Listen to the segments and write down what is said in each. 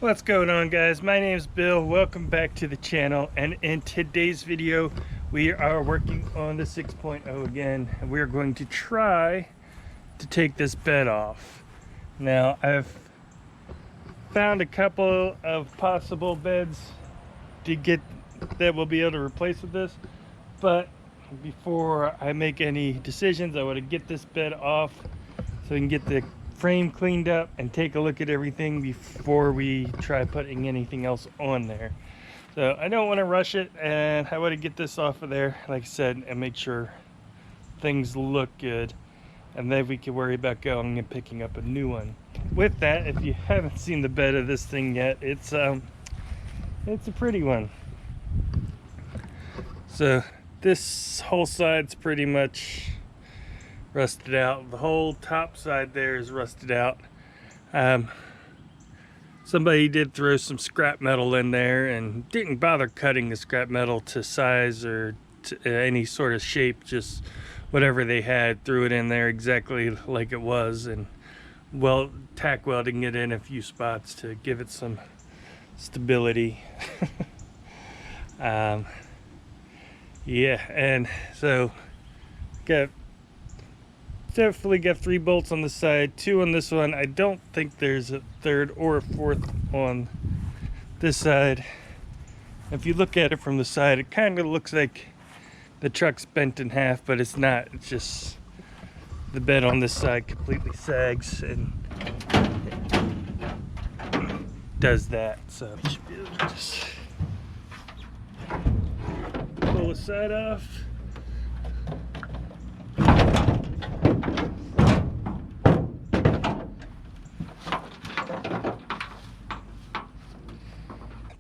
What's going on, guys? My name is Bill. Welcome back to the channel, and in today's video we are working on the 6.0 again. We're going to try to take this bed off. Now, I've found a couple of possible beds to get that we'll be able to replace with this, but before I make any decisions, I want to get this bed off so we can get the frame cleaned up and take a look at everything before we try putting anything else on there. So I don't want to rush it, and I want to get this off of there, like I said, and make sure things look good, and then we can worry about going and picking up a new one. With that, if you haven't seen the bed of this thing yet, it's a pretty one. So this whole side's pretty much rusted out. The whole top side there is rusted out. Somebody did throw some scrap metal in there and didn't bother cutting the scrap metal to size or to any sort of shape, just whatever they had, threw it in there exactly like it was, and tack welding it in a few spots to give it some stability. Yeah, and so definitely got 3 bolts on the side, 2 on this one. I don't think there's a third or a fourth on this side. If you look at it from the side, it kind of looks like the truck's bent in half, but it's not. It's just the bed on this side completely sags and does that. So you should be able to just pull the side off.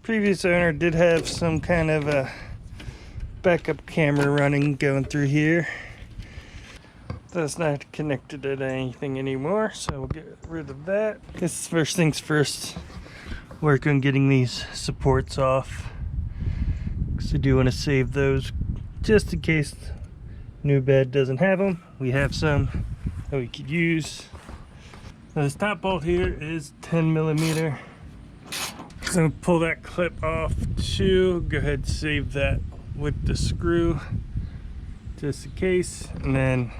Previous owner did have some kind of a backup camera running going through here. That's not connected to anything anymore, so we'll get rid of that. Guess first things first, work on getting these supports off, because I do want to save those just in case new bed doesn't have them. We have some that we could use. Now this top bolt here is 10 millimeter. So I'm gonna pull that clip off too. Go ahead and save that with the screw just in case. And then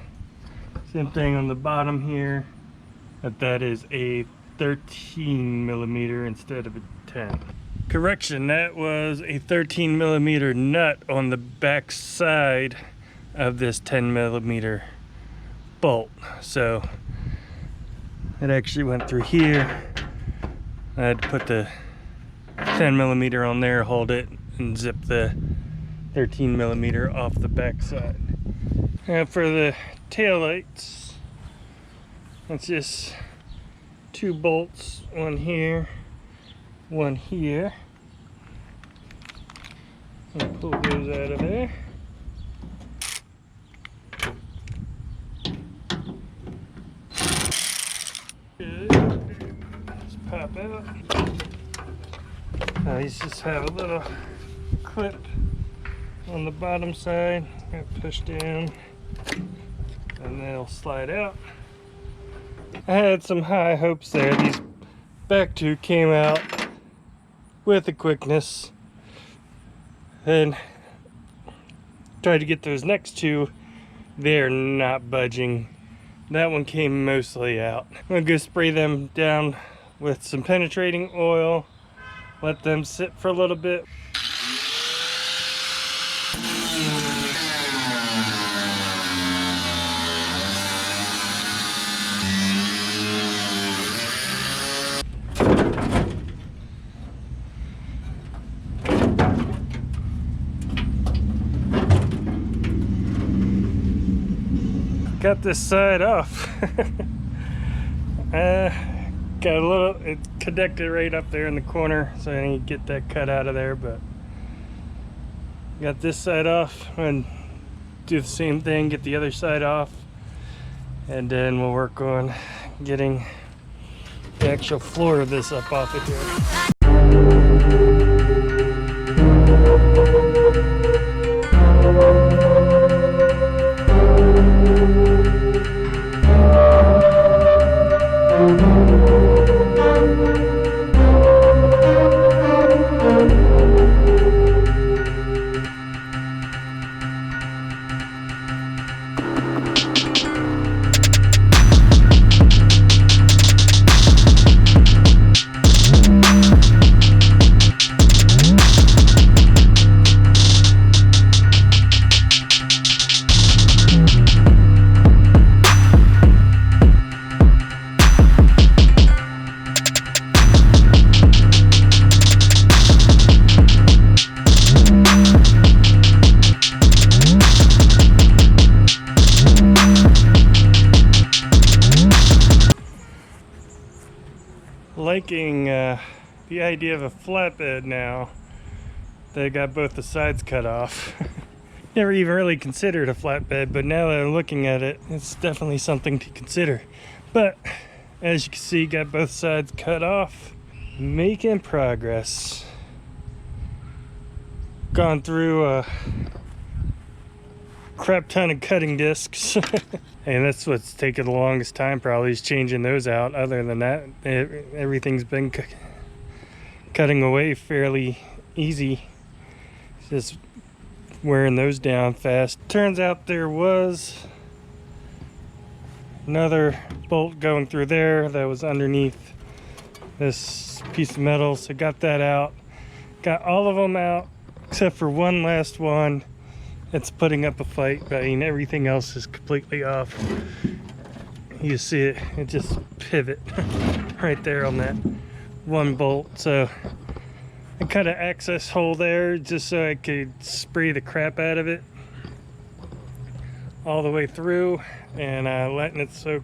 same thing on the bottom here, that is a 13 millimeter instead of a 10. Correction, that was a 13 millimeter nut on the back side of this 10 millimeter bolt. So it actually went through here. I had to put the 10 millimeter on there, hold it, and zip the 13 millimeter off the back side. And for the tail lights, it's just 2 bolts, one here, one here. I'll pull those out of there. Good. Just pop out. These just have a little clip on the bottom side. Push down and they'll slide out. I had some high hopes there. These back 2 came out with a quickness, and tried to get those next 2. They're not budging. That one came mostly out. I'm gonna go spray them down with some penetrating oil, let them sit for a little bit. Got this side off. Got a little, it connected right up there in the corner, so I need to get that cut out of there, but got this side off, and do the same thing, get the other side off, and then we'll work on getting the actual floor of this up off of here. liking the idea of a flatbed now. They got both the sides cut off. Never even really considered a flatbed, but now that I'm looking at it, it's definitely something to consider. But as you can see, got both sides cut off. Making progress. Gone through a crap ton of cutting discs. And that's what's taken the longest time probably, is changing those out. Other than that, everything's been cutting away fairly easy. Just wearing those down fast. Turns out there was another bolt going through there that was underneath this piece of metal, so got that out. Got all of them out except for one last one. It's putting up a fight, but I mean everything else is completely off. You see it just pivot right there on that one bolt. So I cut an access hole there just so I could spray the crap out of it all the way through, and letting it soak.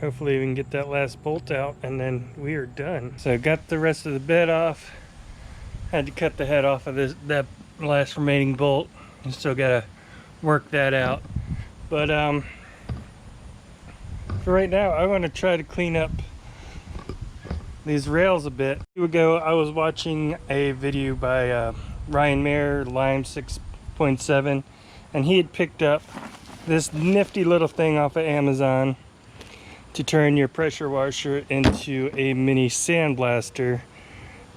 Hopefully we can get that last bolt out and then we are done. So got the rest of the bed off. Had to cut the head off of that last remaining bolt. Still gotta work that out, but for right now I want to try to clean up these rails a bit. A few ago I was watching a video by Ryan Mayer, Lime 6.7, and he had picked up this nifty little thing off of Amazon to turn your pressure washer into a mini sandblaster,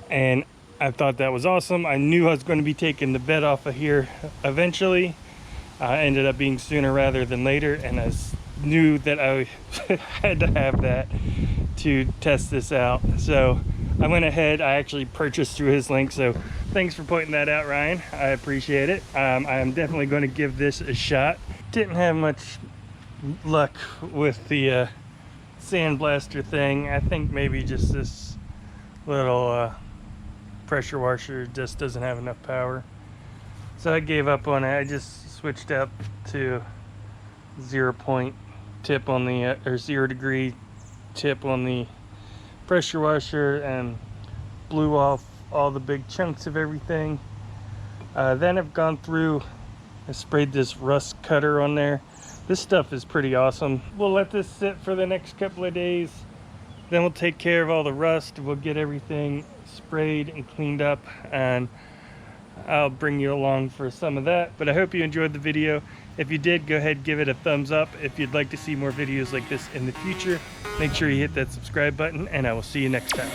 and I thought that was awesome. I knew I was going to be taking the bed off of here eventually. Ended up being sooner rather than later, and I knew that I had to have that to test this out. So I went ahead, I actually purchased through his link, so thanks for pointing that out, Ryan. I appreciate it. I am definitely going to give this a shot. Didn't have much luck with the sandblaster thing. I think maybe just this little pressure washer just doesn't have enough power, so I gave up on it. I just switched up to 0 point tip on the or 0 degree tip on the pressure washer and blew off all the big chunks of everything. Then I've gone through, I sprayed this rust cutter on there. This stuff is pretty awesome. We'll let this sit for the next couple of days, then we'll take care of all the rust. We'll get everything sprayed and cleaned up, and I'll bring you along for some of that. But I hope you enjoyed the video. If you did, go ahead, give it a thumbs up. If you'd like to see more videos like this in the future, make sure you hit that subscribe button, and I will see you next time.